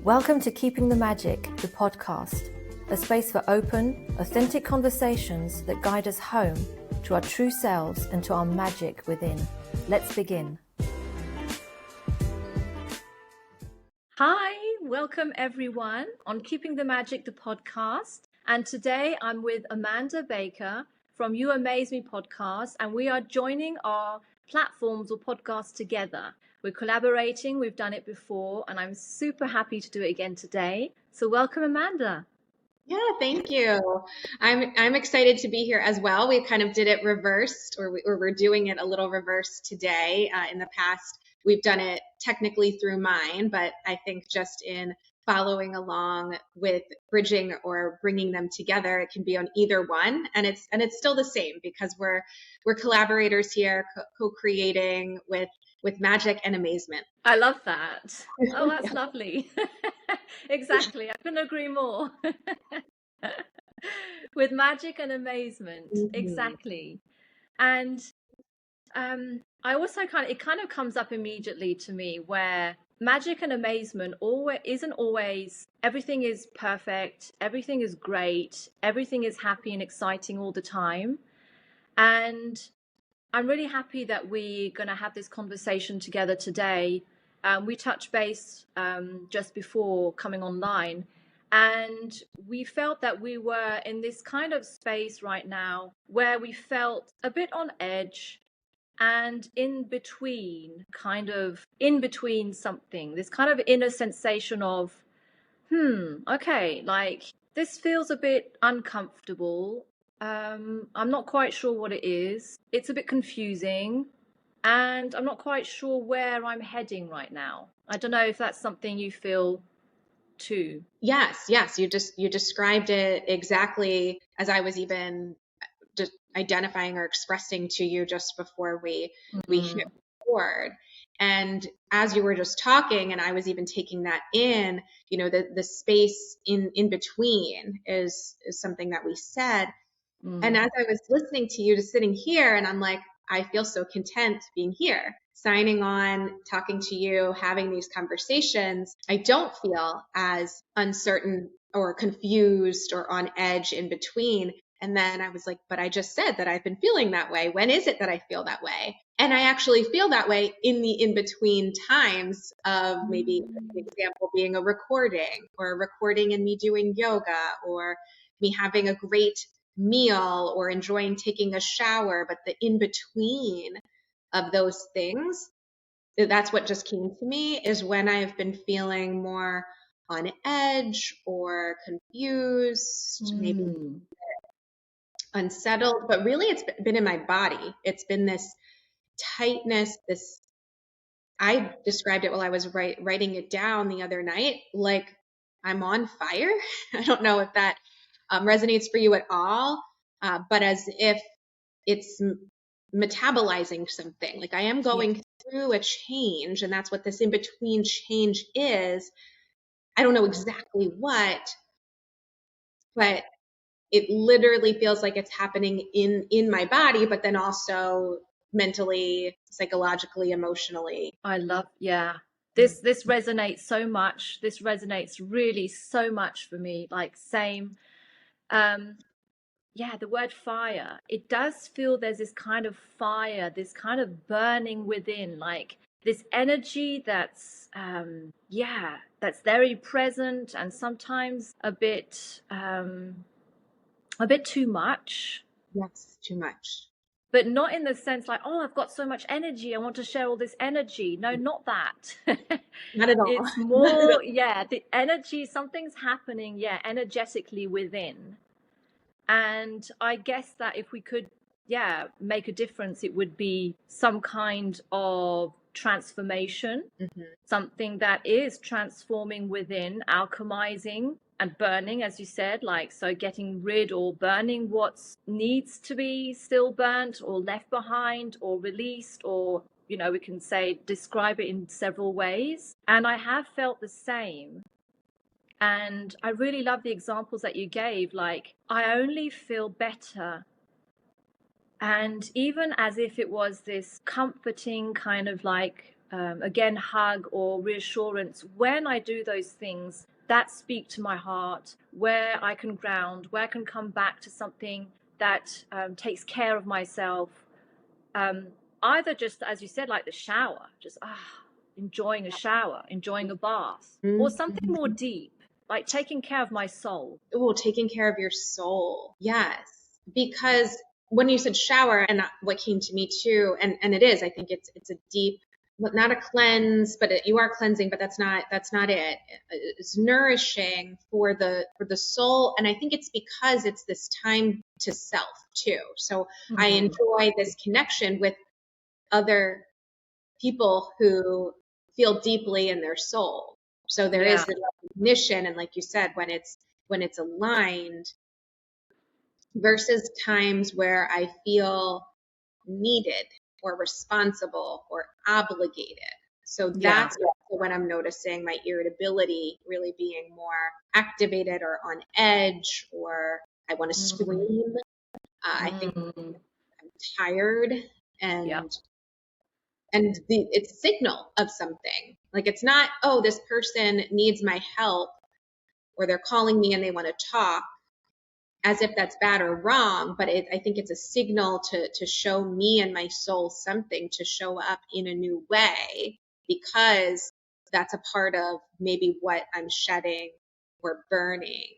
Welcome to Keeping the Magic, the podcast, a space for open, authentic conversations that guide us home to our true selves and to our magic within. Let's begin. Hi, welcome everyone on Keeping the Magic, the podcast. And today I'm with Amanda Baker from You Amaze Me podcast, and we are joining our platforms or podcasts together. We're collaborating, we've done it before, and I'm super happy to do it again today. So welcome, Amanda. Yeah, thank you. I'm excited to be here as well. We kind of did it reversed, or we're doing it a little reversed today. In the past, we've done it technically through mine, but I think just in following along with bridging or bringing them together, it can be on either one, and it's still the same because we're collaborators here, co-creating with magic and amazement. I love that. Oh, that's lovely. Exactly. I couldn't agree more. With magic and amazement. Mm-hmm. Exactly. And I also it kind of comes up immediately to me where magic and amazement isn't always everything is perfect, everything is great, everything is happy and exciting all the time. And I'm really happy that we're going to have this conversation together today. We touched base just before coming online, and we felt that we were in this kind of space right now where we felt a bit on edge and in between something, this kind of inner sensation of, okay, like this feels a bit uncomfortable. I'm not quite sure what it is. It's a bit confusing, and I'm not quite sure where I'm heading right now. I don't know if that's something you feel too. Yes. You described it exactly as I was even just identifying or expressing to you just before we hit record. And as you were just talking, and I was even taking that in, the space in between is something that we said. And as I was listening to you, just sitting here, and I'm like, I feel so content being here, signing on, talking to you, having these conversations. I don't feel as uncertain or confused or on edge in between. And then I was like, but I just said that I've been feeling that way. When is it that I feel that way? And I actually feel that way in the in-between times of maybe, for example, being a recording and me doing yoga, or me having a great meal or enjoying taking a shower. But the in-between of those things, that's what just came to me, is when I've been feeling more on edge or confused, maybe unsettled, but really it's been in my body. It's been this tightness, I described it while I was writing it down the other night, like I'm on fire. I don't know if that resonates for you at all, but as if it's metabolizing something, like I am going through a change, and that's what this in-between change is. I don't know exactly what, but it literally feels like it's happening in my body, but then also mentally, psychologically, emotionally. I love, this resonates so much. This resonates really so much for me. Like same. The word fire, it does feel there's this kind of fire, this kind of burning within, like this energy that's very present, and sometimes a bit too much. Yes, too much. But not in the sense like, oh, I've got so much energy, I want to share all this energy. No, not that. Not at all. It's more, the energy, something's happening, energetically within. And I guess that if we could, make a difference, it would be some kind of transformation, something that is transforming within, alchemizing and burning, as you said, like, so getting rid or burning what needs to be still burnt or left behind or released, or, we can describe it in several ways. And I have felt the same. And I really love the examples that you gave, like, I only feel better. And even as if it was this comforting kind of like again, hug or reassurance, when I do those things that speak to my heart, where I can ground, where I can come back to something that takes care of myself, either just, as you said, like the shower, just enjoying a shower, enjoying a bath, or something more deep, like taking care of my soul. Oh, taking care of your soul. Yes. Because when you said shower, and what came to me too, and it is, I think it's a deep, not a cleanse, but you are cleansing, but that's not it. It's nourishing for the soul. And I think it's because it's this time to self too. So I enjoy this connection with other people who feel deeply in their soul. So there is the recognition, and like you said, when it's aligned, versus times where I feel needed or responsible or obligated. So that's when I'm noticing my irritability really being more activated or on edge, or I want to scream. I think I'm tired, and it's a signal of something. Like, it's not, oh, this person needs my help, or they're calling me and they want to talk, as if that's bad or wrong, but I think it's a signal to show me and my soul something, to show up in a new way, because that's a part of maybe what I'm shedding or burning.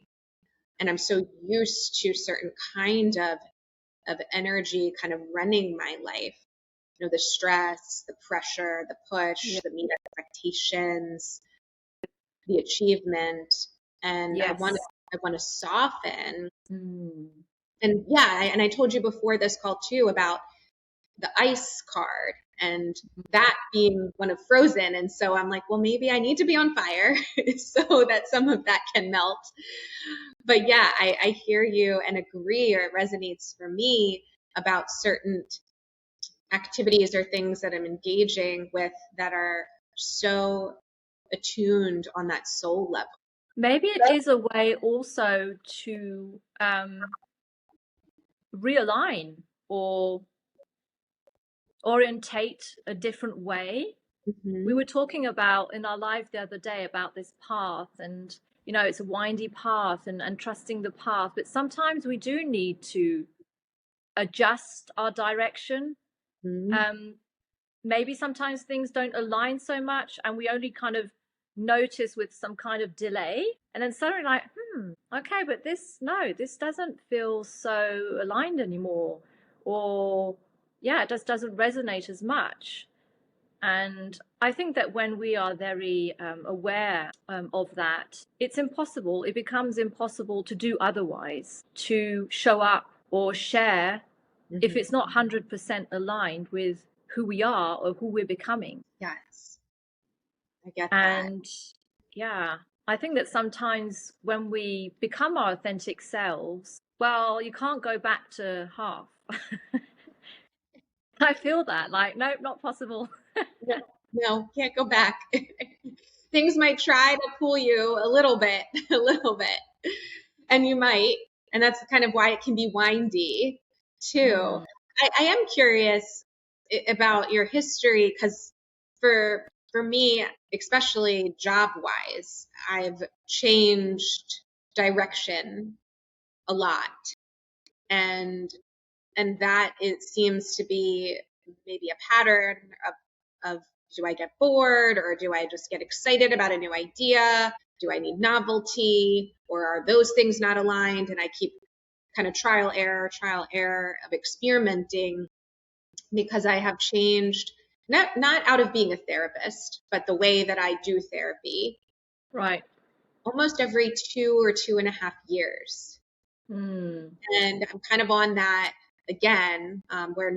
And I'm so used to certain kind of energy kind of running my life. You know, the stress, the pressure, the push, the meet expectations, the achievement. And I want to soften. And and I told you before this call too about the ice card, and that being one of frozen. And so I'm like, well, maybe I need to be on fire so that some of that can melt. But yeah, I hear you and agree, or it resonates for me about certain activities or things that I'm engaging with that are so attuned on that soul level. Maybe it is a way also to realign or orientate a different way. We were talking about in our live the other day about this path, and you know, it's a windy path, and trusting the path, but sometimes we do need to adjust our direction. Maybe sometimes things don't align so much, and we only kind of notice with some kind of delay, and then suddenly like, okay, but this doesn't feel so aligned anymore, or it just doesn't resonate as much. And I think that when we are very aware of that, it becomes impossible to do otherwise, to show up or share if it's not 100% aligned with who we are or who we're becoming. Yes, I get that. And I think that sometimes when we become our authentic selves, well, you can't go back to half. I feel that, like, nope, not possible. No, can't go back. Things might try to pull you a little bit, and you might, and that's kind of why it can be windy too. I am curious about your history, because for me, especially job wise, I've changed direction a lot, and that it seems to be maybe a pattern of do I get bored, or do I just get excited about a new idea? Do I need novelty, or are those things not aligned? And I keep kind of trial error of experimenting, because I have changed, not out of being a therapist, but the way that I do therapy. Right. Almost every 2 or 2.5 years. And I'm kind of on that again, where I'm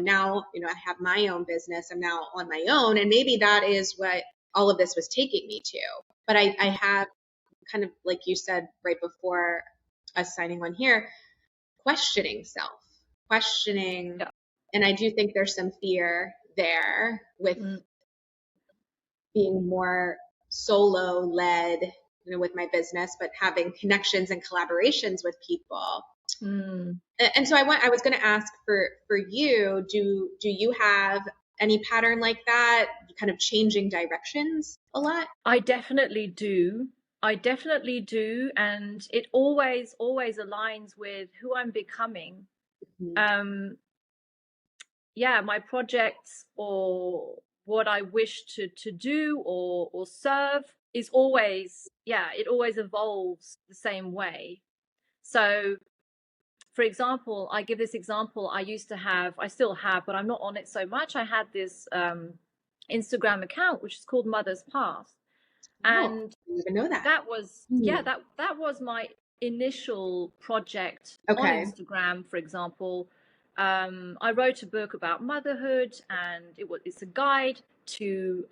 now, I have my own business. I'm now on my own. And maybe that is what all of this was taking me to. But I have kind of, like you said right before us signing on here, questioning self. And I do think there's some fear there with being more solo led, with my business, but having connections and collaborations with people. And so I was going to ask for you, do you have any pattern like that? kind of changing directions a lot? I definitely do. I definitely do. And it always, always aligns with who I'm becoming. Mhm. Yeah, my projects or what I wish to do or serve is always, yeah, it always evolves the same way. So, for example, I give this example. I used to have, I still have, but I'm not on it so much. I had this Instagram account which is called Mother's Path, Oh, and I didn't even know that. that was, yeah, Hmm. that was my initial project on Okay. Instagram. For example, I wrote a book about motherhood, and it's a guide to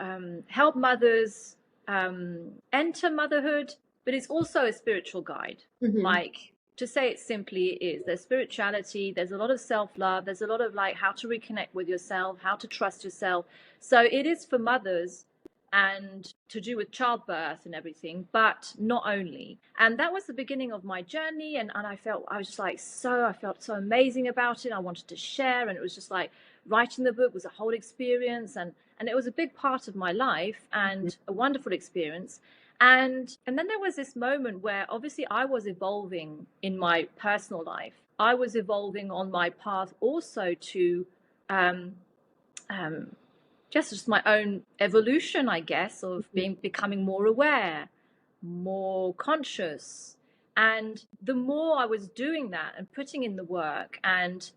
help mothers enter motherhood, but it's also a spiritual guide. Hmm. Like, to say it simply, it is there's spirituality, there's a lot of self-love, there's a lot of like how to reconnect with yourself, how to trust yourself. So it is for mothers and to do with childbirth and everything, but not only. And that was the beginning of my journey. And I was just like, I felt so amazing about it. I wanted to share. And it was just like writing the book was a whole experience. And it was a big part of my life and a wonderful experience. And then there was this moment where obviously I was evolving in my personal life. I was evolving on my path also to um, um, just my own evolution, I guess, of becoming more aware, more conscious. And the more I was doing that and putting in the work and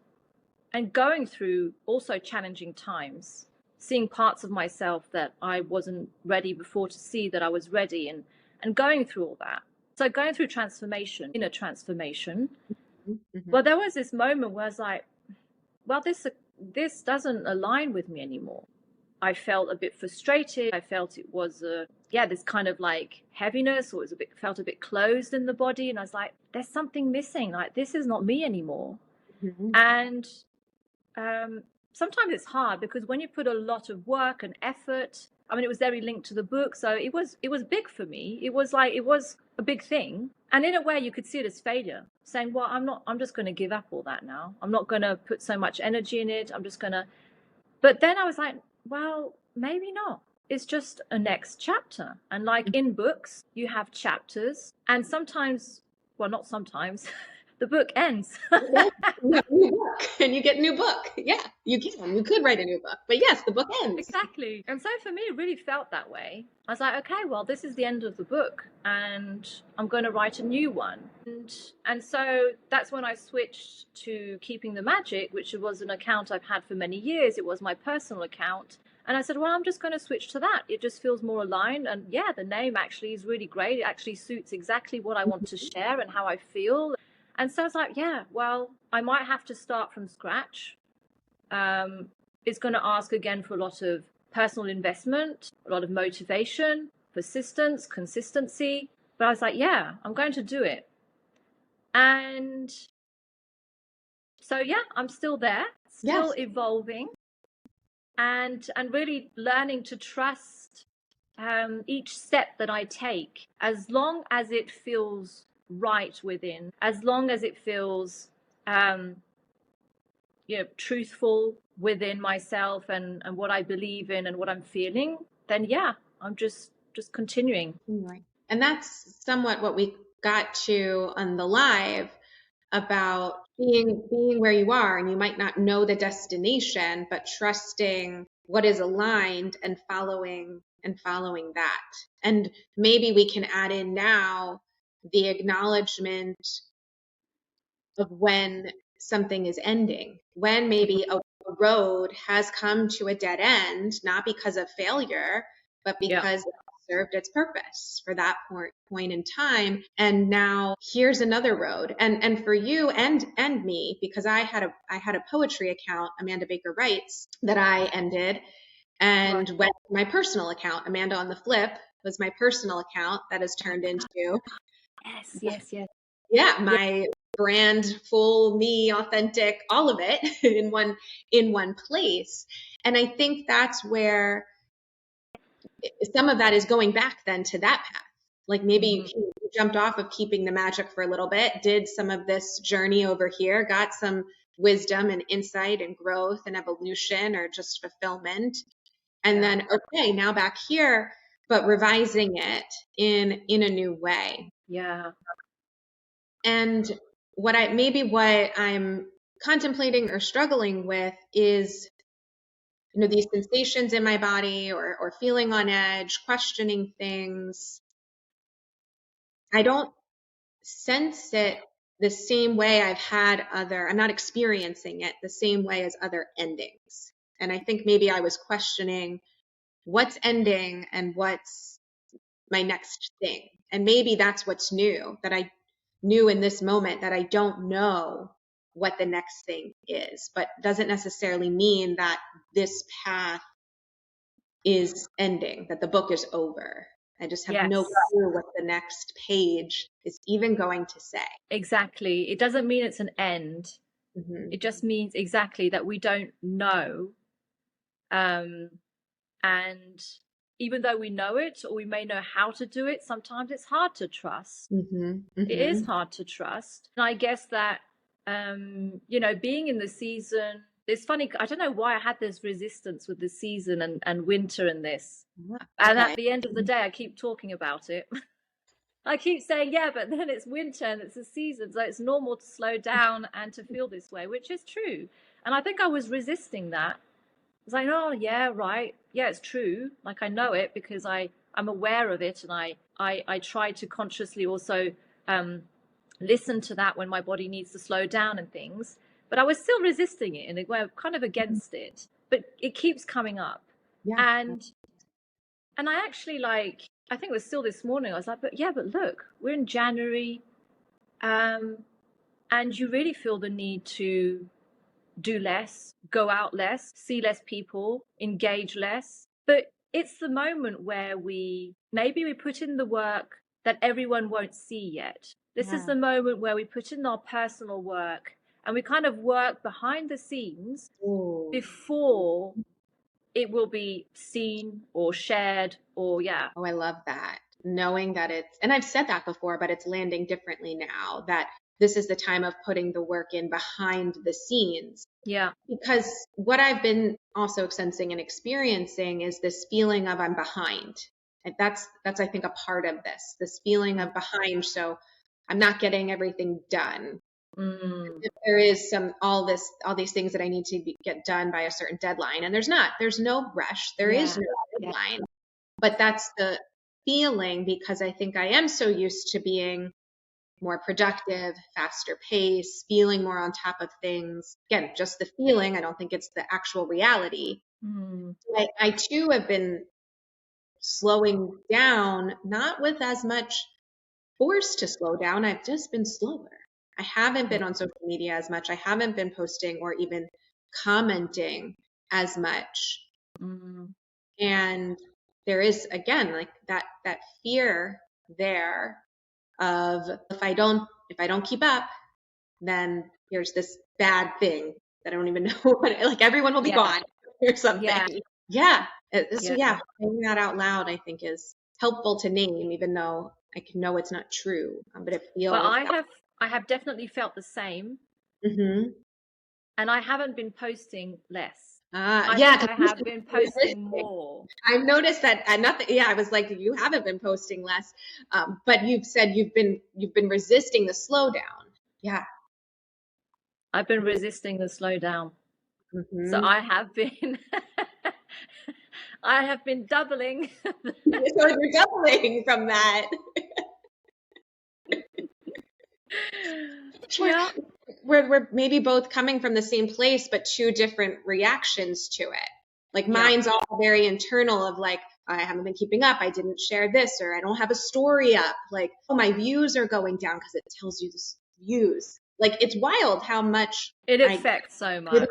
going through also challenging times, seeing parts of myself that I wasn't ready before to see that I was ready, and going through all that. So going through transformation, inner transformation. Hmm. Well, there was this moment where I was like, well, this doesn't align with me anymore. I felt a bit frustrated. I felt it was this kind of like heaviness, or it was felt a bit closed in the body. And I was like, there's something missing. Like, this is not me anymore. Hmm. And um, sometimes it's hard because when you put a lot of work and effort, I mean, it was very linked to the book, so it was big for me. It was a big thing, and in a way, you could see it as failure. Saying, "Well, I'm just going to give up all that now. I'm not going to put so much energy in it. I'm just going to." But then I was like, well, maybe not. It's just a next chapter. And like in books, you have chapters, and sometimes, well, not sometimes, the book ends. Yeah, you have a new book and you get a new book. Yeah, you can. You could write a new book. But yes, the book ends. Exactly. And so for me, it really felt that way. I was like, okay, well, this is the end of the book, and I'm going to write a new one. And so that's when I switched to Keeping the Magic, which was an account I've had for many years. It was my personal account. And I said, well, I'm just going to switch to that. It just feels more aligned. And yeah, the name actually is really great. It actually suits exactly what I want to share and how I feel. And so I was like, yeah, well, I might have to start from scratch. It's going to ask again for a lot of personal investment, a lot of motivation, persistence, consistency. But I was like, yeah, I'm going to do it. And so, yeah, I'm still there, still Yes. evolving, and really learning to trust each step that I take, as long as it feels right within, as long as it feels um, truthful within myself and what I believe in and what I'm feeling, then yeah, I'm just continuing. Right. And that's somewhat what we got to on the live about being where you are, and you might not know the destination, but trusting what is aligned and following that. And maybe we can add in now the acknowledgement of when something is ending, when maybe a road has come to a dead end, not because of failure, but Yeah. because it served its purpose for that point in time. And now here's another road. And for you and me, because I had a poetry account, Amanda Baker Writes, that I ended Right. and went to my personal account. Amanda on the Flip was my personal account that has turned into, Yes. yeah, Yeah. my brand, full me, authentic, all of it in one place. And I think that's where some of that is going back then to that path. Like maybe Mhm. you jumped off of Keeping the Magic for a little bit, did some of this journey over here, got some wisdom and insight and growth and evolution or just fulfillment. And then, okay, now back here, but revising it in a new way. Yeah. And what I'm contemplating or struggling with is, these sensations in my body or feeling on edge, questioning things. I don't sense it the same way I'm not experiencing it the same way as other endings. And I think maybe I was questioning what's ending and what's my next thing. And maybe that's what's new, that I knew in this moment that I don't know what the next thing is, but doesn't necessarily mean that this path is ending, that the book is over. I just have no clue what the next page is even going to say. Exactly. It doesn't mean it's an end. Mm-hmm. It just means exactly that we don't know. And even though we know it, or we may know how to do it, sometimes it's hard to trust. Mm-hmm. Mm-hmm. It is hard to trust. And I guess that, being in the season, it's funny, I don't know why I had this resistance with the season and winter and this. Okay. And at the end of the day, I keep talking about it. I keep saying, yeah, but then it's winter and it's a season, so it's normal to slow down and to feel this way, which is true. And I think I was resisting that. I was like, oh, yeah, right. Yeah, it's true. Like, I know it because I'm aware of it. And I try to consciously also listen to that when my body needs to slow down and things. But I was still resisting it and we're kind of against it. But it keeps coming up. Yeah. And I actually I think it was still this morning, I was like, but look, we're in January, and you really feel the need to do less, go out less, see less people, engage less. But it's the moment where maybe we put in the work that everyone won't see yet. This is the moment where we put in our personal work and we kind of work behind the scenes before it will be seen or shared or Oh, I love that. Knowing that and I've said that before, but it's landing differently now, that this is the time of putting the work in behind the scenes. Yeah. Because what I've been also sensing and experiencing is this feeling of I'm behind. And that's I think a part of this feeling of behind. So I'm not getting everything done. If there is all these things that I need to get done by a certain deadline, and there's no rush, there is no deadline, but that's the feeling, because I think I am so used to being more productive, faster pace, feeling more on top of things. Again, just the feeling. I don't think it's the actual reality. I too have been slowing down, not with as much force to slow down. I've just been slower. I haven't been on social media as much. I haven't been posting or even commenting as much. And there is, again, like that fear there of if I don't keep up, then there's this bad thing that I don't even know what, like everyone will be gone or something. Yeah. Saying that out loud, I think, is helpful to name, even though I can know it's not true, but it feels. Well, I have definitely felt the same. And I haven't been posting less. I have been posting more. I've noticed that nothing. Yeah, I was like, you haven't been posting less, but you've said you've been resisting the slowdown. Yeah, I've been resisting the slowdown. So I have been. I have been doubling. So you're doubling from that. Yeah. We're maybe both coming from the same place, but two different reactions to it. Like mine's all very internal of like, I haven't been keeping up. I didn't share this, or I don't have a story up. Like, oh, my views are going down because it tells you the views. Like, it's wild how much it affects so much.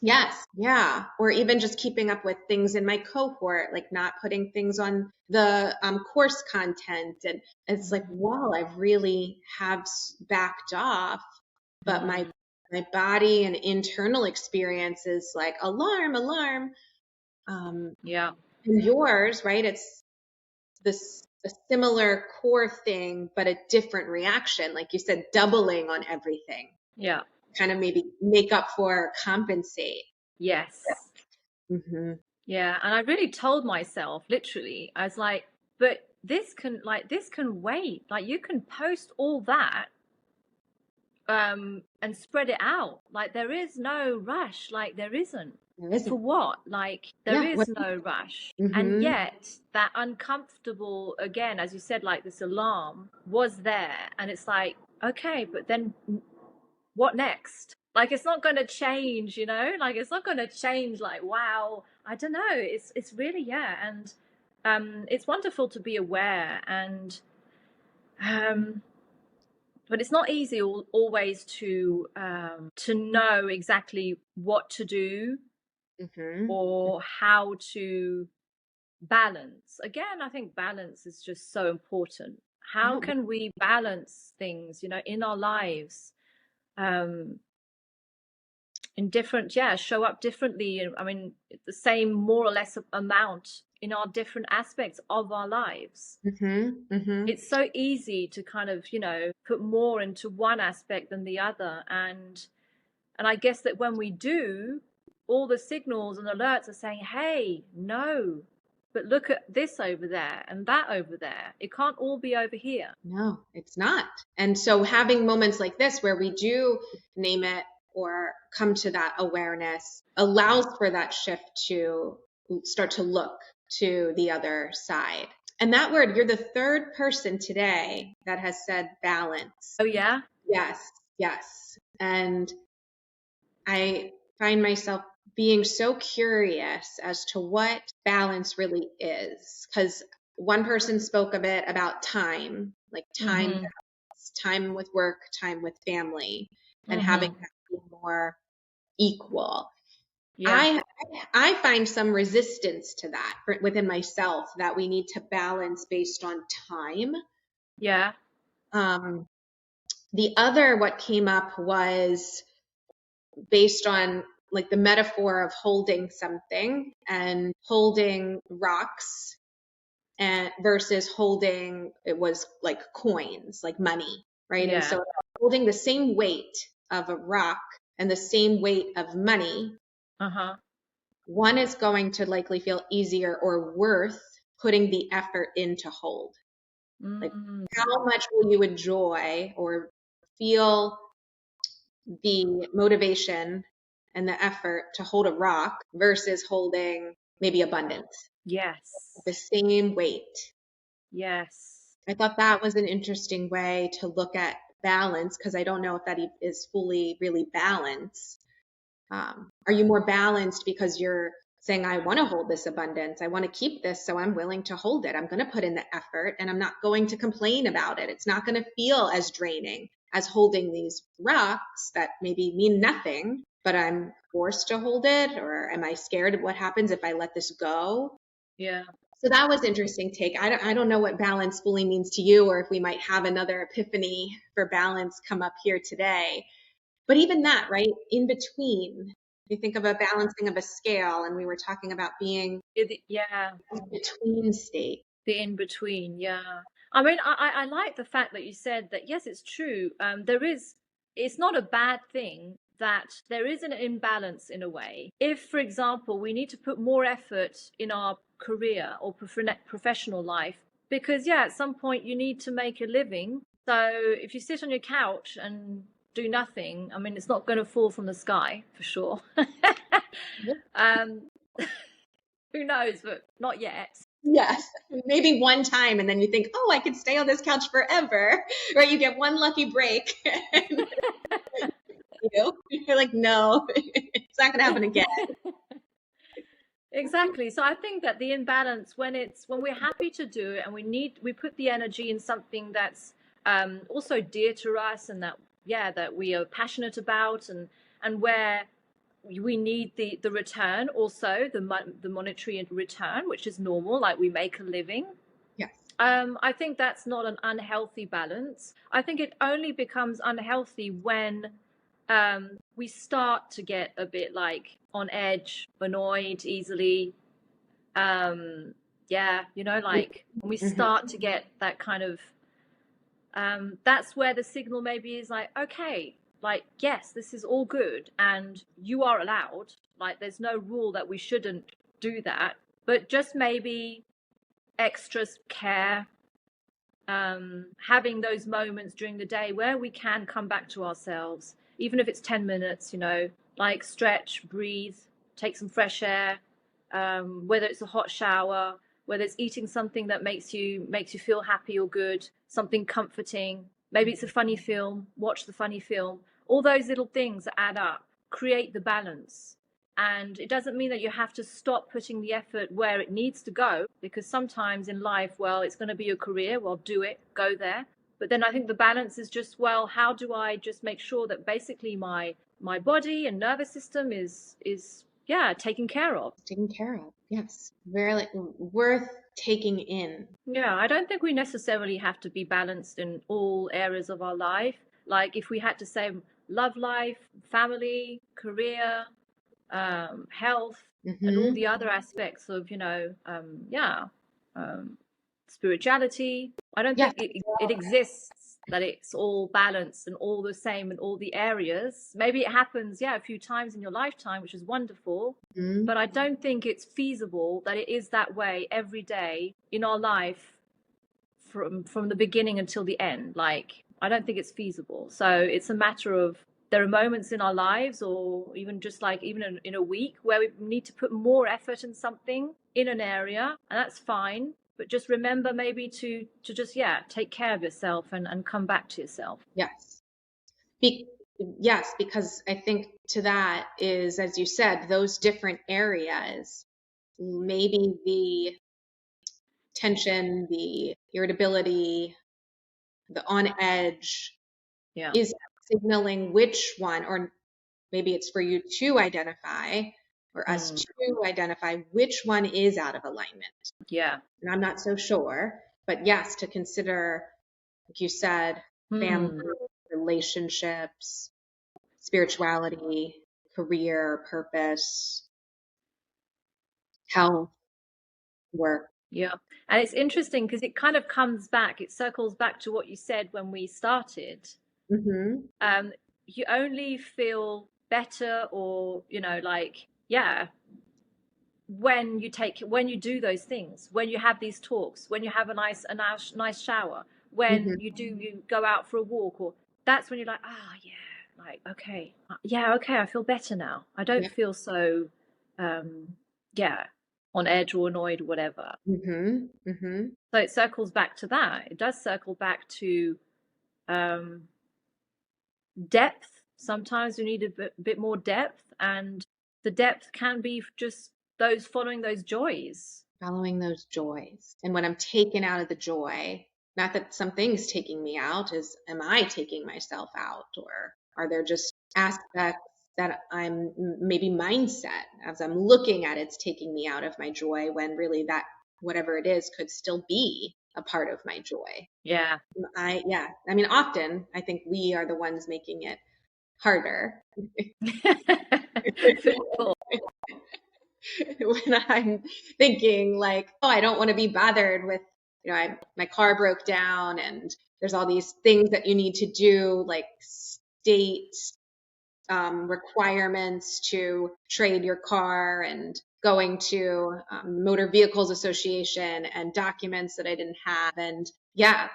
Yes. Yeah. Or even just keeping up with things in my cohort, like not putting things on the course content. And it's like, wow, I really have backed off, but my body and internal experience is like alarm. And yours, right? It's a similar core thing, but a different reaction. Like you said, doubling on everything. Yeah. Kind of maybe make up for, compensate. Yes. Mm-hmm. Yeah, and I really told myself, literally, I was like, but this can wait. Like you can post all that and spread it out. Like there is no rush. Like there isn't. There For isn't. what? Like there Yeah. is no rush. And Mm-hmm. yet that uncomfortable, again, as you said, like this alarm was there. And it's like, okay, but then what next? Like it's not going to change, you know? Like it's not going to change. Like wow, I don't know. It's really, yeah. And it's wonderful to be aware, and um but it's not easy always to know exactly what to do Mm-hmm. or how to balance. Again, I think balance is just so important. How Oh, can we balance things, you know, in our lives, um in different, yeah, show up differently. I mean, the same more or less amount in our different aspects of our lives. mm-hmm. Mm-hmm. It's so easy to kind of, you know, put more into one aspect than the other. And I guess that when we do, all the signals and alerts are saying, hey, no, but look at this over there and that over there. It can't all be over here. No, it's not. And so having moments like this where we do name it or come to that awareness allows for that shift to start to look to the other side. And that word, you're the third person today that has said balance. Oh, yeah? Yes, yes. And I find myself being so curious as to what balance really is. Because one person spoke a bit about time, like time Mm-hmm. balance, time with work, time with family, and having Mm-hmm. that be more equal. Yeah. I I find some resistance to that within myself, that we need to balance based on time. Yeah. Um, the other, what came up was based on like the metaphor of holding something and holding rocks, and versus holding, it was like coins, like money, right? And Yeah. so holding the same weight of a rock and the same weight of money, Uh-huh. one is going to likely feel easier or worth putting the effort in to hold. Like Mm. how much will you enjoy or feel the motivation and the effort to hold a rock versus holding maybe abundance, Yes. the same weight. Yes. I thought that was an interesting way to look at balance, because I don't know if that is fully really balanced. Are you more balanced because you're saying, I want to hold this abundance, I want to keep this, so I'm willing to hold it, I'm going to put in the effort, and I'm not going to complain about it. It's not going to feel as draining as holding these rocks that maybe mean nothing, but I'm forced to hold it? Or am I scared of what happens if I let this go? Yeah. So that was interesting take. I don't know what balance fully means to you, or if we might have another epiphany for balance come up here today. But even that, right, in between, you think of a balancing of a scale, and we were talking about being Yeah. in between state. The in between, yeah. I mean, I like the fact that you said that, yes, it's true. It's not a bad thing that there is an imbalance in a way. If, for example, we need to put more effort in our career or professional life, because, yeah, at some point you need to make a living. So if you sit on your couch and do nothing, I mean, it's not going to fall from the sky for sure. um, who knows, but not yet. Yes, maybe one time, and then you think, oh, I could stay on this couch forever, right? You get one lucky break, and you're like, no, it's not going to happen again. Exactly. So I think that the imbalance, when we're happy to do it and we put the energy in something that's also dear to us, and that, yeah, that we are passionate about, and where we need the return, also the monetary return, which is normal, like we make a living. Yes. I think that's not an unhealthy balance. I think it only becomes unhealthy when we start to get a bit like on edge, annoyed easily. Yeah, you know, like when we Mm-hmm. start to get that kind of, that's where the signal maybe is like, okay, like, yes, this is all good and you are allowed. Like, there's no rule that we shouldn't do that, but just maybe extra care, having those moments during the day where we can come back to ourselves, even if it's 10 minutes, like stretch, breathe, take some fresh air, whether it's a hot shower, whether it's eating something that makes you feel happy or good, something comforting. Maybe it's a funny film, watch the funny film. All those little things that add up create the balance. And it doesn't mean that you have to stop putting the effort where it needs to go, because sometimes in life, well, it's going to be a career, well, do it, go there. But then I think the balance is just, well, how do I just make sure that basically my body and nervous system is taken care of. Taken care of. Yes. Very worth taking in. Yeah, I don't think we necessarily have to be balanced in all areas of our life. Like if we had to say love life, family, career, health, and all the other aspects of, spirituality. I don't think it exists that it's all balanced and all the same in all the areas. Maybe it happens, a few times in your lifetime, which is wonderful. But I don't think it's feasible that it is that way every day in our life from the beginning until the end. Like, I don't think it's feasible. So it's a matter of, there are moments in our lives, or even just like even in a week, where we need to put more effort in something in an area, and that's fine. But just remember maybe to just, take care of yourself and come back to yourself. Yes. Yes, because I think to that is, as you said, those different areas, maybe the tension, the irritability, the on edge is signaling which one, or maybe it's for you to identify, or us to identify which one is out of alignment. Yeah. And I'm not so sure, but yes, to consider, like you said, family, relationships, spirituality, career, purpose, health, work. Yeah. And it's interesting because it kind of comes back, it circles back to what you said when we started. You only feel better, or, when you do those things, when you have these talks, when you have a nice shower, when you go out for a walk, or that's when you're like, okay, I feel better now. I don't feel so on edge or annoyed or whatever. So it circles back to that. It does circle back to depth. Sometimes we need a bit more depth, and the depth can be just following those joys. And when I'm taken out of the joy, not that something's taking me out, am I taking myself out? Or are there just aspects that I'm maybe mindset, as I'm looking at it's taking me out of my joy, when really that, whatever it is, could still be a part of my joy. Yeah. I mean, often I think we are the ones making it harder. When I'm thinking like, oh, I don't want to be bothered with, my car broke down and there's all these things that you need to do, like state requirements to trade your car, and going to Motor Vehicles Association, and documents that I didn't have. And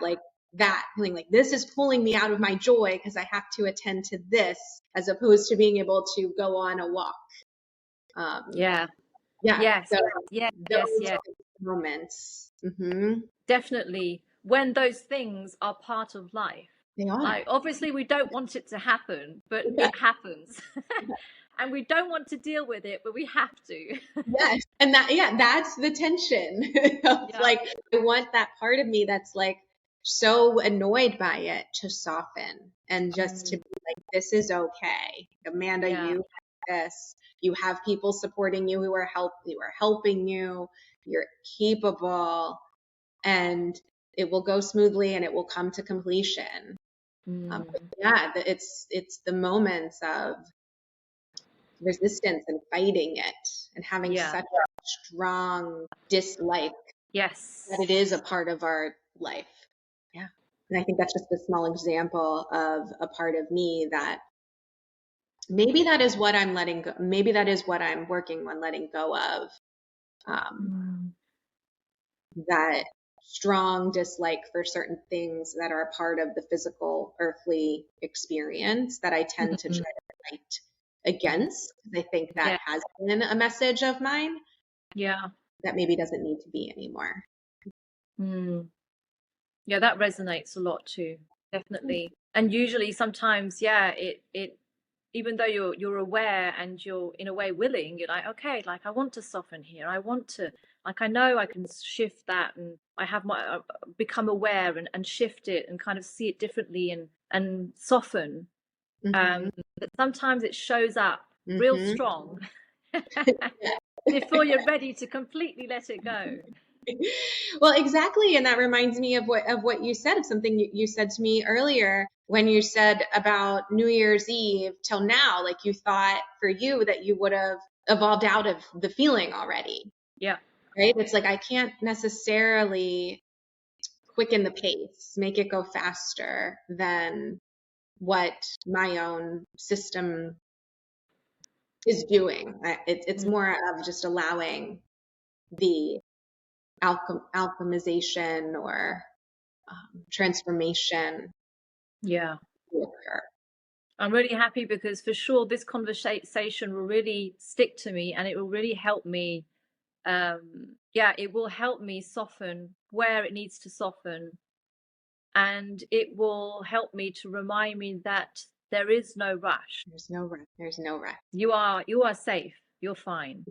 like that feeling like this is pulling me out of my joy because I have to attend to this, as opposed to being able to go on a walk. Yes. So yes. Moments. Definitely, when those things are part of life. They are. Like, obviously we don't want it to happen, but it happens. And we don't want to deal with it, but we have to. Yes. And that's the tension. Like, I want that part of me that's like so annoyed by it to soften, and just to be like, this is okay. Amanda, you have this. You have people supporting you who are helping you. You're capable, and it will go smoothly, and it will come to completion. It's the moments of resistance and fighting it, and having such a strong dislike that it is a part of our life. And I think that's just a small example of a part of me that maybe that is what I'm letting go. Maybe that is what I'm working on letting go of. Um, that strong dislike for certain things that are a part of the physical earthly experience that I tend to try to fight against. I think that Yeah. has been a message of mine Yeah. that maybe doesn't need to be anymore. Mm. Yeah, that resonates a lot too. Definitely. And usually sometimes, yeah, it even though you're aware and you're in a way willing, you're like, okay, like I want to soften here. I want to, like, I know I can shift that, and I have my become aware and shift it and kind of see it differently and soften. Mm-hmm. But sometimes it shows up real Mm-hmm. strong before you're ready to completely let it go. Well, exactly. And that reminds me of what you said, of something you said to me earlier when you said about New Year's Eve till now, like you thought for you that you would have evolved out of the feeling already. Yeah. Right? It's like I can't necessarily quicken the pace, make it go faster than what my own system is doing. It's more of just allowing the alchemization or transformation Yeah. to occur. I'm really happy because for sure this conversation will really stick to me, and it will really help me. Yeah, it will help me soften where it needs to soften, and it will help me to remind me that there is no rush. There's no rush. There's no rush. You are safe. You're fine.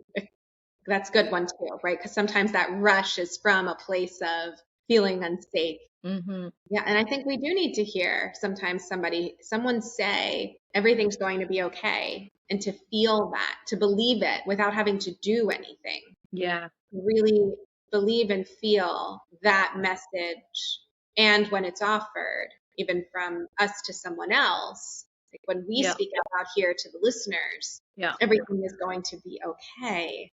That's a good one too, right? Because sometimes that rush is from a place of feeling unsafe. Mm-hmm. Yeah, and I think we do need to hear sometimes someone say everything's going to be okay, and to feel that, to believe it without having to do anything. Yeah. Really believe and feel that message. And when it's offered, even from us to someone else, like when we Yeah. speak out here to the listeners, Yeah. everything is going to be okay,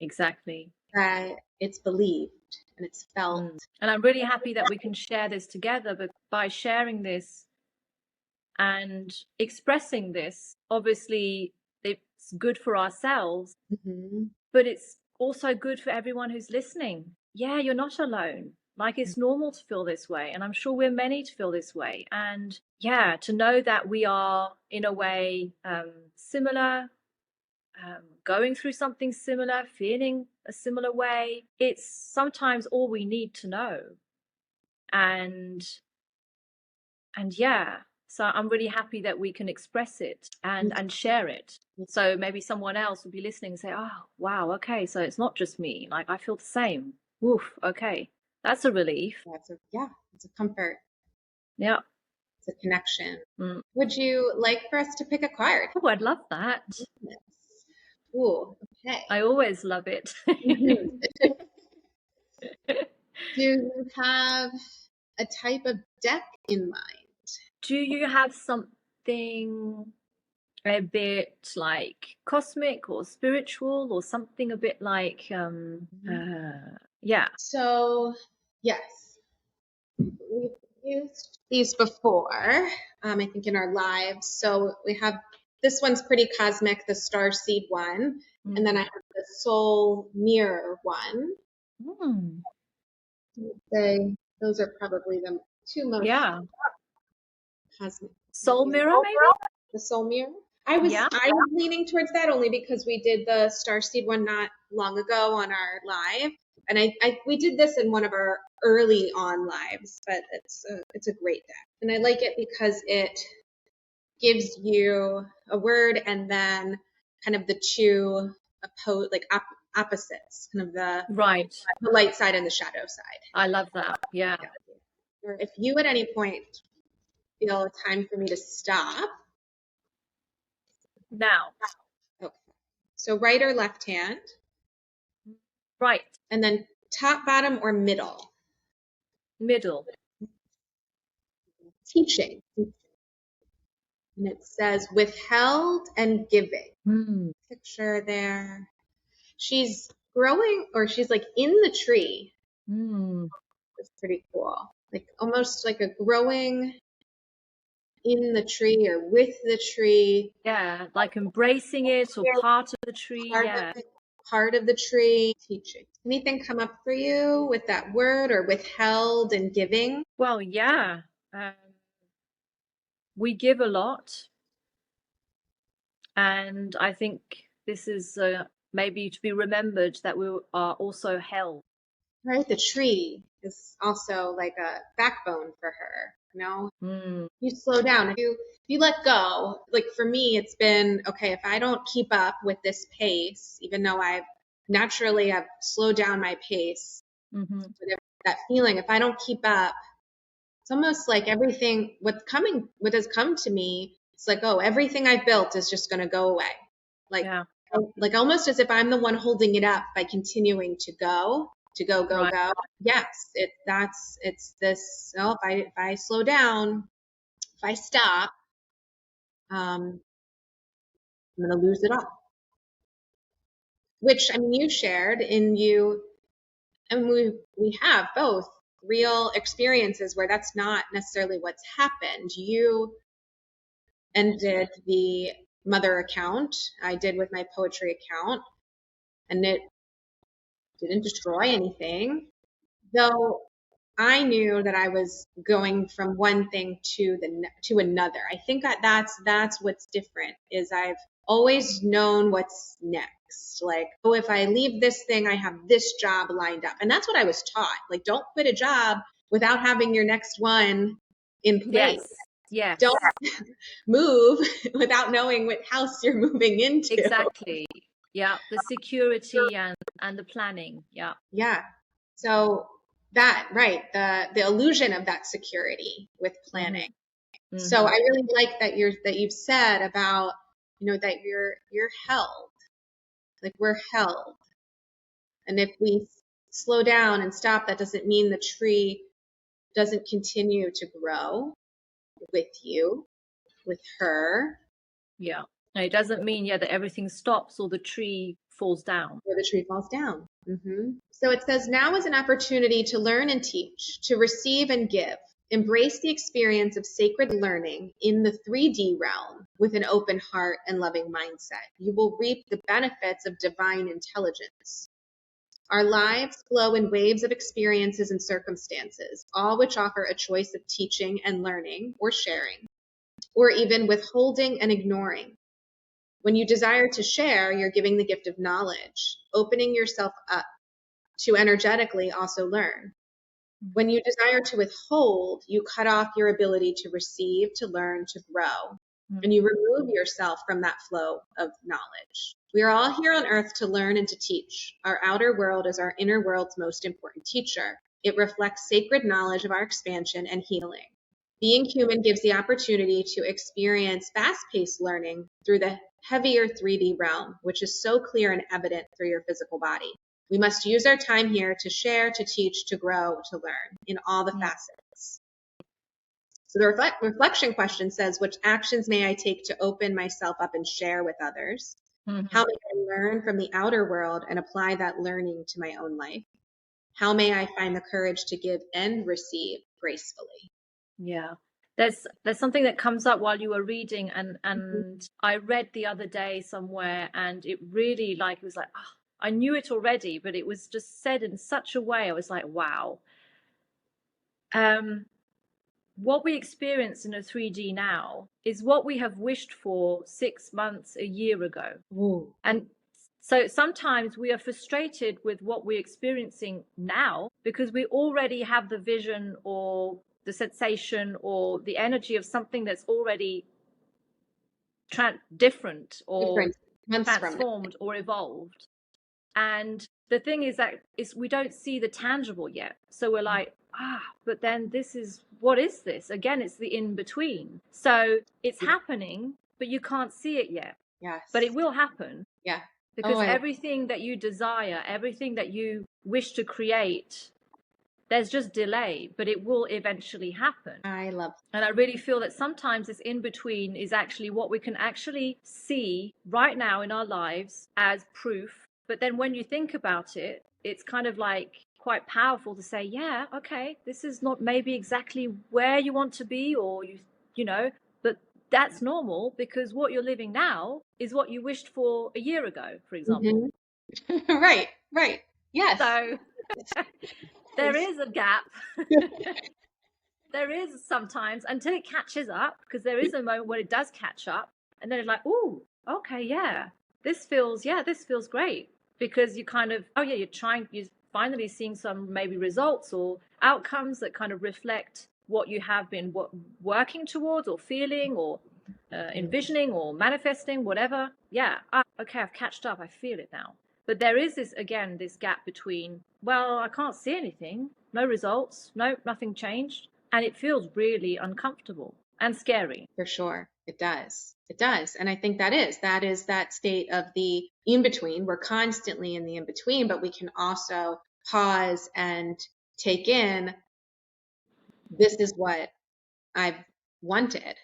Exactly. that it's believed and it's felt. And I'm really happy that we can share this together, but by sharing this and expressing this, obviously it's good for ourselves, Mm-hmm. but it's also good for everyone who's listening. Yeah, you're not alone. Like, it's normal to feel this way, and I'm sure we're many to feel this way. And yeah, to know that we are in a way similar, going through something similar, feeling a similar way, it's sometimes all we need to know. And yeah, so I'm really happy that we can express it and share it. So maybe someone else will be listening and say, oh wow, okay, so it's not just me, like I feel the same. Woof, okay, that's a relief. It's a comfort, Yeah. it's a connection. Mm. Would you like for us to pick a card? Oh, I'd love that. Yes. Ooh, okay. I always love it. Mhm. Do you have a type of deck in mind? Do you have something a bit like cosmic or spiritual, or something a bit like yeah. So, yes, we've used these before, I think in our lives. So we have this one's pretty cosmic, the star seed one, and then I have the soul mirror one. Mm. I would say those are probably the two most Yeah. cosmic. Soul mirror, maybe? The soul mirror. Yeah. I was leaning towards that only because we did the starseed one not long ago on our live, and we did this in one of our early on lives, but it's a great deck, and I like it because it gives you a word and then kind of the two opposites, kind of Right. the light side and the shadow side. I love that. Yeah. Or if you at any point feel it's time for me to stop. Now. Okay. So right or left hand, Right. and then top, bottom, or middle. Middle. Teaching. And it says withheld and giving. Mm. Picture there. She's growing, or she's like in the tree. Mm. It's pretty cool. Like almost like a growing in the tree or with the tree. Yeah, like embracing it or part of the tree. Part Yeah. of the, part of the tree. Teaching. Anything come up for you with that word, or withheld and giving? Well, yeah. We give a lot. And I think this is maybe to be remembered that we are also held. Right? The tree is also like a backbone for her. You know, Mm. you slow down. If you let go, like for me, it's been okay. If I don't keep up with this pace, even though I've slowed down my pace, Mm-hmm. that feeling, if I don't keep up, it's almost like everything, what has come to me, it's like, oh, everything I've built is just going to go away. Like, Yeah. like almost as if I'm the one holding it up by continuing to go, Right. go. Yes, it's this, oh, if I slow down, if I stop, I'm going to lose it all. Which, I mean, you shared and we have both real experiences where that's not necessarily what's happened. You ended the mother account. I did with my poetry account, and it didn't destroy anything. Though I knew that I was going from one thing to another. I think that's what's different is I've always known what's next. Like, oh, if I leave this thing, I have this job lined up. And that's what I was taught. Like, don't quit a job without having your next one in place. Yes. Yes. Don't move without knowing what house you're moving into. Exactly. Yeah. The security and the planning. Yeah. Yeah. So that, right, the illusion of that security with planning. Mm-hmm. So I really like that you've said about, that you're held. Like we're held. And if we slow down and stop, that doesn't mean the tree doesn't continue to grow with you, with her. Yeah. And it doesn't mean, yeah, that everything stops or the tree falls down. Or the tree falls down. Mm-hmm. So it says, now is an opportunity to learn and teach, to receive and give. Embrace the experience of sacred learning in the 3D realm with an open heart and loving mindset. You will reap the benefits of divine intelligence. Our lives flow in waves of experiences and circumstances, all which offer a choice of teaching and learning or sharing, or even withholding and ignoring. When you desire to share, you're giving the gift of knowledge, opening yourself up to energetically also learn. When you desire to withhold, you cut off your ability to receive, to learn, to grow, and you remove yourself from that flow of knowledge. We are all here on earth to learn and to teach. Our outer world is our inner world's most important teacher. It reflects sacred knowledge of our expansion and healing. Being human gives the opportunity to experience fast-paced learning through the heavier 3D realm, which is so clear and evident through your physical body. We must use our time here to share, to teach, to grow, to learn in all the facets. So the reflection question says, which actions may I take to open myself up and share with others? Mm-hmm. How may I learn from the outer world and apply that learning to my own life? How may I find the courage to give and receive gracefully? Yeah. There's something that comes up while you were reading, and I read the other day somewhere, and it really it was like, oh, I knew it already, but it was just said in such a way. I was like, wow. What we experience in a 3D now is what we have wished for 6 months, a year ago. Ooh. And so sometimes we are frustrated with what we're experiencing now because we already have the vision or the sensation or the energy of something that's already different or transformed or evolved. And the thing is that we don't see the tangible yet. So we're like, but then what is this? Again, it's the in between. So it's happening, but you can't see it yet. Yes. But it will happen. Yeah. Because everything that you desire, everything that you wish to create, there's just delay, but it will eventually happen. I love that. And I really feel that sometimes this in between is actually what we can actually see right now in our lives as proof. But then when you think about it, it's kind of like quite powerful to say, yeah, okay, this is not maybe exactly where you want to be, or you know, that's normal, because what you're living now is what you wished for a year ago, for example. Right, right. Yes. So there is a gap. There is sometimes, until it catches up, because there is a moment when it does catch up, and then it's like, oh, okay, this feels great, because you kind of, you're finally seeing some maybe results or outcomes that kind of reflect what you have been working towards or feeling or envisioning or manifesting, whatever. Okay, I've catched up, I feel it now. But there is this gap between, well, I can't see anything, no results, nothing changed, and it feels really uncomfortable and scary. For sure. It does. It does. And I think that is that state of the in-between. We're constantly in the in-between, but we can also pause and take in, this is what I've wanted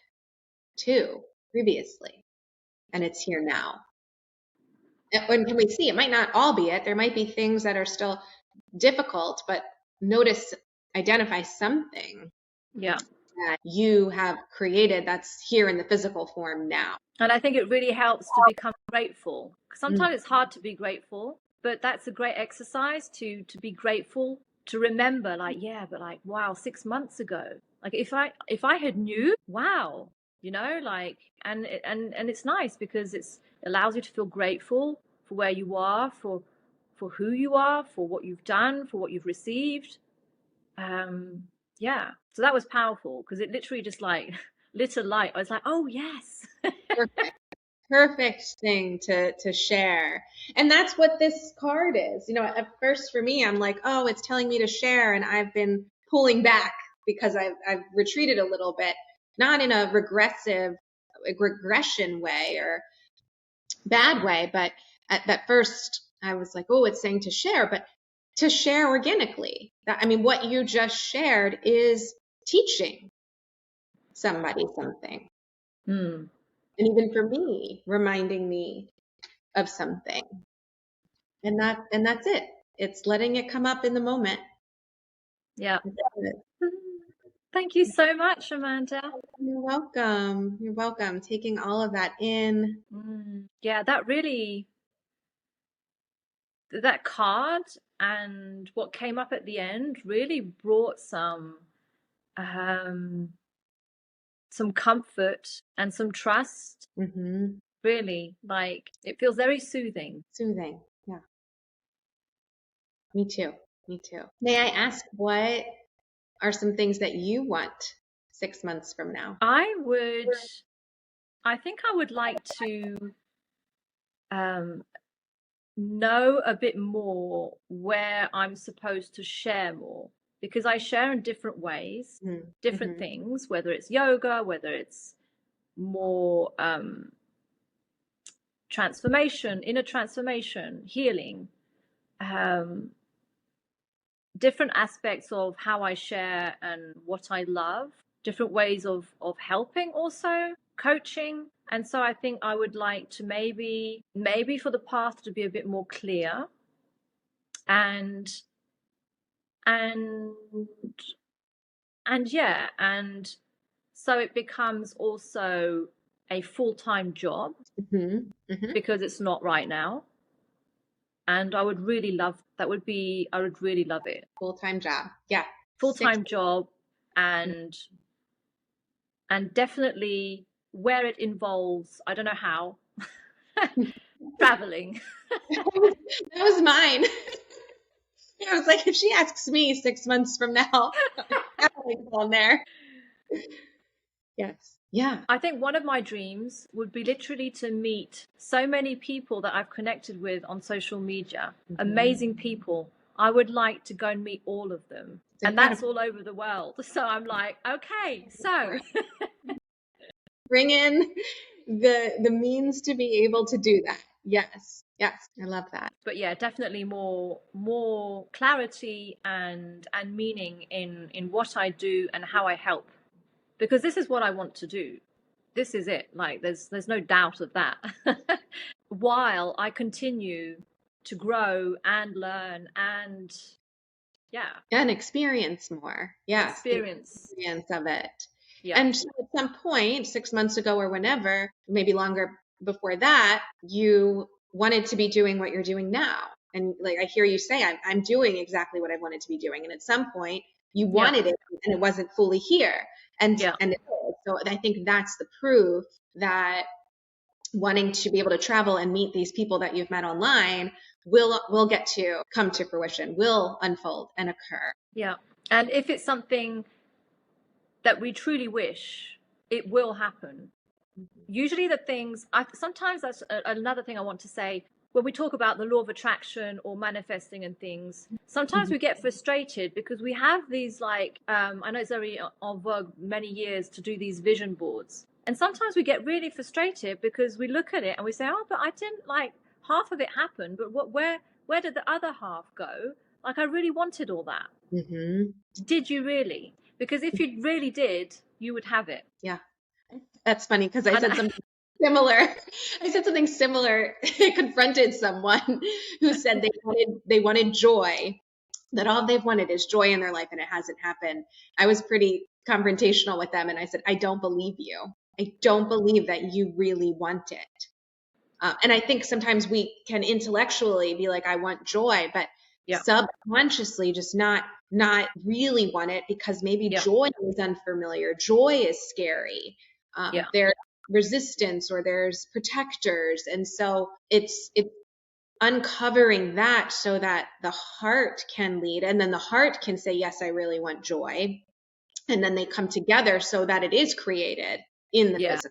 too previously, and it's here now. And can we see, it might not all be it. There might be things that are still difficult, but identify something that you have created that's here in the physical form now. And I think it really helps to become grateful. Sometimes it's hard to be grateful, but that's a great exercise to be grateful, to remember, like, wow, 6 months ago, like if I had knew, wow, like, and it's nice because it allows you to feel grateful for where you are, for who you are, for what you've done, for what you've received. So that was powerful, because it literally just like lit a light. I was like, oh yes. Perfect thing to share. And that's what this card is. At first for me, I'm like, oh, it's telling me to share, and I've been pulling back because I've retreated a little bit, not in a regression way or bad way, but at first I was like, oh, it's saying to share, but to share organically. What you just shared is teaching somebody something. And even for me, reminding me of something. And that's it. It's letting it come up in the moment. Yeah. Thank you so much, Amanda. You're welcome. You're welcome. Taking all of that in. Yeah, that card and what came up at the end really brought some comfort and some trust. Really, like, it feels very soothing. Yeah. Me too. May I ask, what are some things that you want 6 months from now? I think I would like to know a bit more where I'm supposed to share more, because I share in different ways, different things, whether it's yoga, whether it's more transformation, inner transformation, healing, different aspects of how I share and what I love, different ways of helping, also coaching. And so I think I would like to maybe for the path to be a bit more clear, and so it becomes also a full-time job, because it's not right now. And I would really love I would really love it. Full-time job. Yeah. Full-time job, and definitely where it involves, I don't know how, traveling. That was mine. I was like, if she asks me 6 months from now, traveling's on there. Yes. Yeah. I think one of my dreams would be literally to meet so many people that I've connected with on social media, amazing people. I would like to go and meet all of them. And that's all over the world. So I'm like, okay, so bring in the means to be able to do that. Yes. I love that. But yeah, definitely more clarity and meaning in what I do and how I help, because this is what I want to do. This is it. Like, there's no doubt of that. While I continue to grow and learn and experience more. Yes. Experience of it. Yeah. And so at some point, 6 months ago or whenever, maybe longer before that, you wanted to be doing what you're doing now. And like I hear you say, I'm doing exactly what I wanted to be doing. And at some point you wanted it and it wasn't fully here. And it is. So I think that's the proof that wanting to be able to travel and meet these people that you've met online will get to come to fruition, will unfold and occur. Yeah. And if it's something that we truly wish, it will happen. Usually the things, sometimes that's another thing I want to say, when we talk about the law of attraction or manifesting and things, sometimes we get frustrated because we have these like, I know it's very en vogue many years to do these vision boards. And sometimes we get really frustrated because we look at it and we say, oh, but I didn't like, half of it happened, but where did the other half go? Like I really wanted all that. Did you really? Because if you really did, you would have it. Yeah. That's funny because I said something similar. I said something similar. I confronted someone who said they wanted joy, that all they've wanted is joy in their life and it hasn't happened. I was pretty confrontational with them and I said, I don't believe you. I don't believe that you really want it. And I think sometimes we can intellectually be like, I want joy, but subconsciously just not really want it because maybe joy is unfamiliar. Joy is scary. There's resistance or there's protectors. And so it's uncovering that so that the heart can lead, and then the heart can say, yes, I really want joy. And then they come together so that it is created in the physical.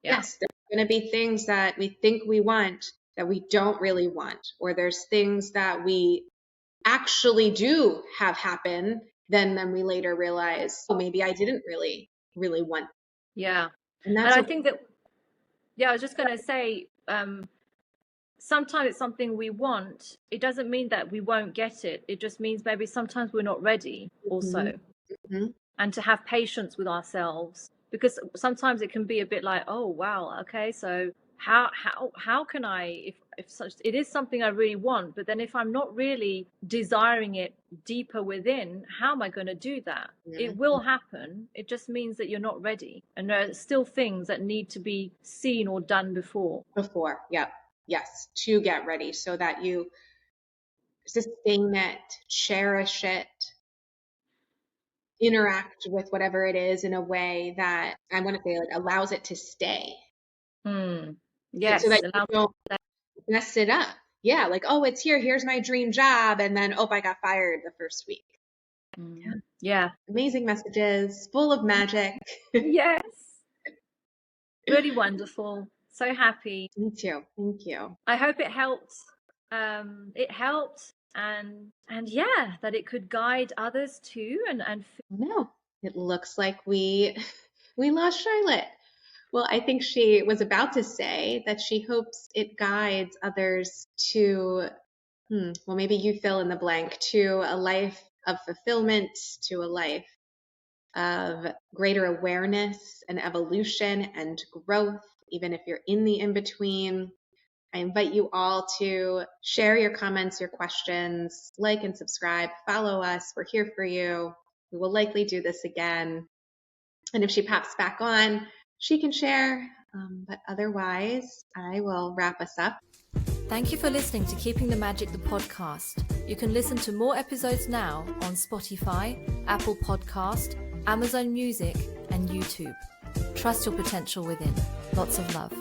Yes, there's going to be things that we think we want that we don't really want, or there's things that we actually do have happen, then we later realize, oh, maybe I didn't really want. Yeah. And I think that, I was just going to say, sometimes it's something we want. It doesn't mean that we won't get it. It just means maybe sometimes we're not ready also. And to have patience with ourselves, because sometimes it can be a bit like, oh, wow, okay, so how can I, if such, it is something I really want, but then if I'm not really desiring it deeper within, how am I going to do that? It will happen. It just means that you're not ready. And there are still things that need to be seen or done before. Yes, to get ready so that you sustain it, cherish it, interact with whatever it is in a way that I want to say like allows it to stay. Yes. So that you don't mess it up. Yeah. Like, oh, it's here. Here's my dream job. And then, oh, I got fired the first week. Yeah. Amazing messages, full of magic. Yes. Really wonderful. So happy. Me too. Thank you. I hope it helped. It helped. And that it could guide others too. No, it looks like we lost Charlotte. Well, I think she was about to say that she hopes it guides others to, well, maybe you fill in the blank, to a life of fulfillment, to a life of greater awareness and evolution and growth, even if you're in the in-between. I invite you all to share your comments, your questions, like and subscribe, follow us. We're here for you. We will likely do this again. And if she pops back on, she can share. But otherwise, I will wrap us up. Thank you for listening to Keeping the Magic, the podcast. You can listen to more episodes now on Spotify, Apple Podcast, Amazon Music, and YouTube. Trust your potential within. Lots of love.